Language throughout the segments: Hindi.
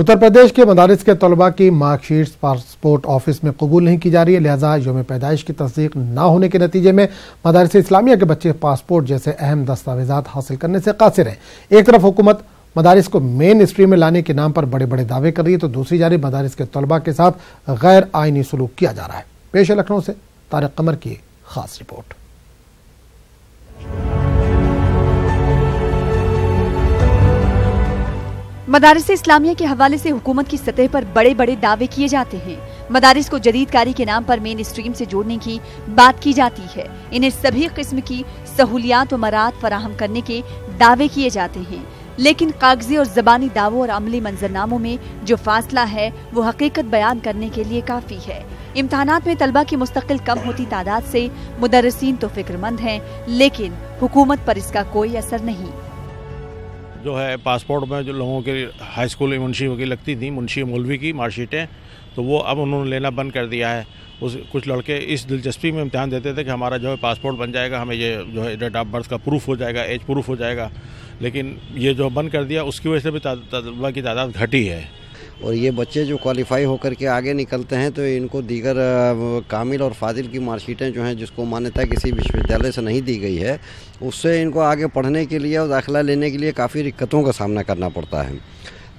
उत्तर प्रदेश के मदारिस के तलबा की मार्कशीट्स पासपोर्ट ऑफिस में कबूल नहीं की जा रही है। लिहाजा यौम पैदाइश की तस्दीक न होने के नतीजे में मदारिस इस्लामिया के बच्चे पासपोर्ट जैसे अहम दस्तावेजात हासिल करने से कासिर हैं। एक तरफ हुकूमत मदारिस को मेन स्ट्रीम में लाने के नाम पर बड़े बड़े दावे कर रही है, तो दूसरी जानिब मदारिस के तलबा के साथ गैर आइनी सलूक किया जा रहा है। पेश है लखनऊ से तारिक कमर की खास रिपोर्ट। मदारिस इस्लामिया के हवाले से हुकूमत की सतह पर बड़े बड़े दावे किए जाते हैं। मदारिस को जदीदकारी के नाम पर मेन स्ट्रीम से जोड़ने की बात की जाती है। इन्हें सभी किस्म की सहूलियात व मराहत फराहम करने के दावे किए जाते हैं, लेकिन कागजी और जबानी दावों और अमली मंजरनामों में जो फासला है वो हकीकत बयान करने के लिए काफी है। इम्तहानात में तलबा की मुस्तकिल कम होती तादाद से मुदर्रिसीन तो फिक्रमंद हैं, लेकिन हुकूमत पर इसका कोई असर नहीं। जो है पासपोर्ट में जो लोगों के हाई स्कूल मुंशी की लगती थी, मुंशी मौलवी की मार्कशीटें, तो वो अब उन्होंने लेना बंद कर दिया है। कुछ लड़के इस दिलचस्पी में इम्तहान देते थे कि हमारा जो है पासपोर्ट बन जाएगा, हमें ये जो है डेट ऑफ बर्थ का प्रूफ हो जाएगा, एज प्रूफ हो जाएगा, लेकिन ये जो बंद कर दिया उसकी वजह से भी तलबा की तादाद घटी है। और ये बच्चे जो क्वालिफाई होकर के आगे निकलते हैं तो इनको दीगर कामिल और फाजिल की मार्कशीटें जो हैं, जिसको मान्यता किसी विश्वविद्यालय से नहीं दी गई है, उससे इनको आगे पढ़ने के लिए और दाखिला लेने के लिए काफ़ी दिक्कतों का सामना करना पड़ता है।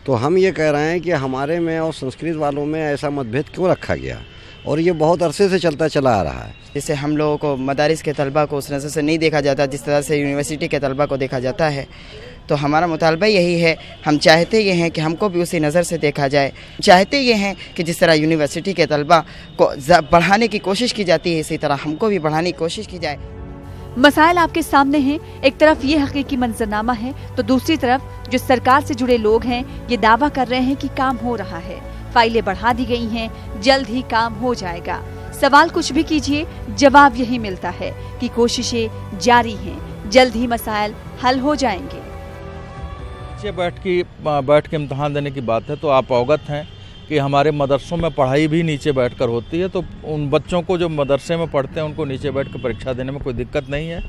तो हम ये कह रहे हैं कि हमारे में और संस्कृत वालों में ऐसा मतभेद क्यों रखा गया, और ये बहुत अरसे से चलता चला आ रहा है। जैसे हम लोगों को मदारिस के तलबा को उस नज़र से नहीं देखा जाता जिस तरह से यूनिवर्सिटी के तलबा को देखा जाता है, तो हमारा मुतालबा यही है, हम चाहते ये हैं कि हमको भी उसी नज़र से देखा जाए। चाहते ये हैं कि जिस तरह यूनिवर्सिटी के तलबा को बढ़ाने की कोशिश की जाती है, इसी तरह हमको भी बढ़ाने की कोशिश की जाए। मसाइल आपके सामने हैं। एक तरफ ये हकीकी मंजरनामा है, तो दूसरी तरफ जो सरकार से जुड़े लोग हैं ये दावा कर रहे हैं कि काम हो रहा है, फाइलें बढ़ा दी गई हैं, जल्द ही काम हो जाएगा। सवाल कुछ भी कीजिए, जवाब यही मिलता है कि कोशिशें जारी हैं, जल्द ही मसाइल हल हो जाएंगे। बैठ के इम्तहान देने की बात है, तो आप अवगत हैं कि हमारे मदरसों में पढ़ाई भी नीचे बैठकर होती है, तो उन बच्चों को जो मदरसे में पढ़ते हैं उनको नीचे बैठ कर परीक्षा देने में कोई दिक्कत नहीं है।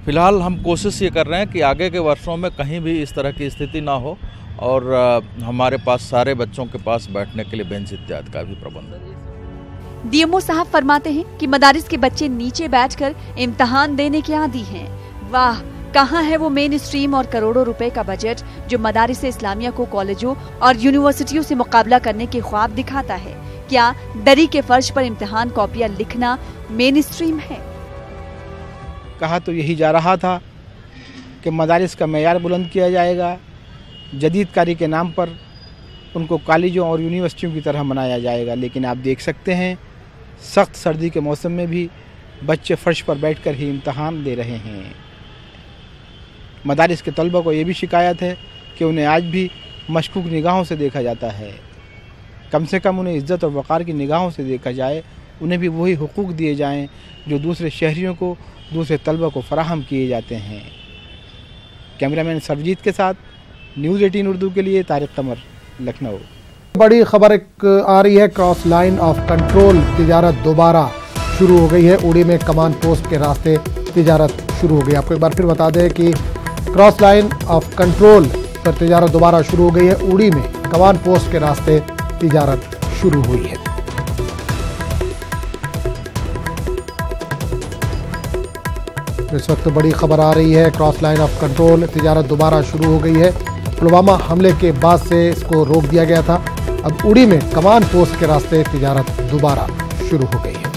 फिलहाल हम कोशिश ये कर रहे हैं कि आगे के वर्षों में कहीं भी इस तरह की स्थिति ना हो, और हमारे पास सारे बच्चों के पास बैठने के लिए बेंच इत्यादि का भी प्रबंध है। डीएमओ साहब फरमाते हैं कि मदारिस के बच्चे नीचे बैठकर इम्तहान देने के आदी हैं। वाह, कहाँ है वो मेन स्ट्रीम और करोड़ों रुपए का बजट जो मदारिस इस्लामिया को कॉलेजों और यूनिवर्सिटियों से मुकाबला करने के ख्वाब दिखाता है। क्या दरी के फर्श पर इम्तिहान कॉपियां लिखना मेन स्ट्रीम है? कहा तो यही जा रहा था कि मदारिस का मेयार बुलंद किया जाएगा, जदीदकारी के नाम पर उनको कॉलेजों और यूनिवर्सिटियों की तरह मनाया जाएगा, लेकिन आप देख सकते हैं सख्त सर्दी के मौसम में भी बच्चे फर्श पर बैठकर ही इम्तहान दे रहे हैं। मदारिस के तलबा को ये भी शिकायत है कि उन्हें आज भी मशकूक निगाहों से देखा जाता है। कम से कम उन्हें इज़्ज़त और वक़ार की निगाहों से देखा जाए, उन्हें भी वही हुकूक दिए जाएं जो दूसरे शहरियों को, दूसरे तलबा को फराहम किए जाते हैं। कैमरामैन सरबजीत के साथ न्यूज़ 18 उर्दू के लिए तारिक कमर, लखनऊ। बड़ी खबर आ रही है, क्रॉस लाइन ऑफ कंट्रोल तिजारत दोबारा शुरू हो गई है। उड़ी में कमान पोस्ट के रास्ते तिजारत शुरू हो गई। आपको एक बार फिर बता दें कि क्रॉस लाइन ऑफ कंट्रोल पर तिजारत दोबारा शुरू हो गई है। उड़ी में कमान पोस्ट के रास्ते तिजारत शुरू हुई है। इस वक्त बड़ी खबर आ रही है, क्रॉस लाइन ऑफ कंट्रोल तिजारत दोबारा शुरू हो गई है। पुलवामा हमले के बाद से इसको रोक दिया गया था। अब उड़ी में कमान पोस्ट के रास्ते तिजारत दोबारा शुरू हो गई है।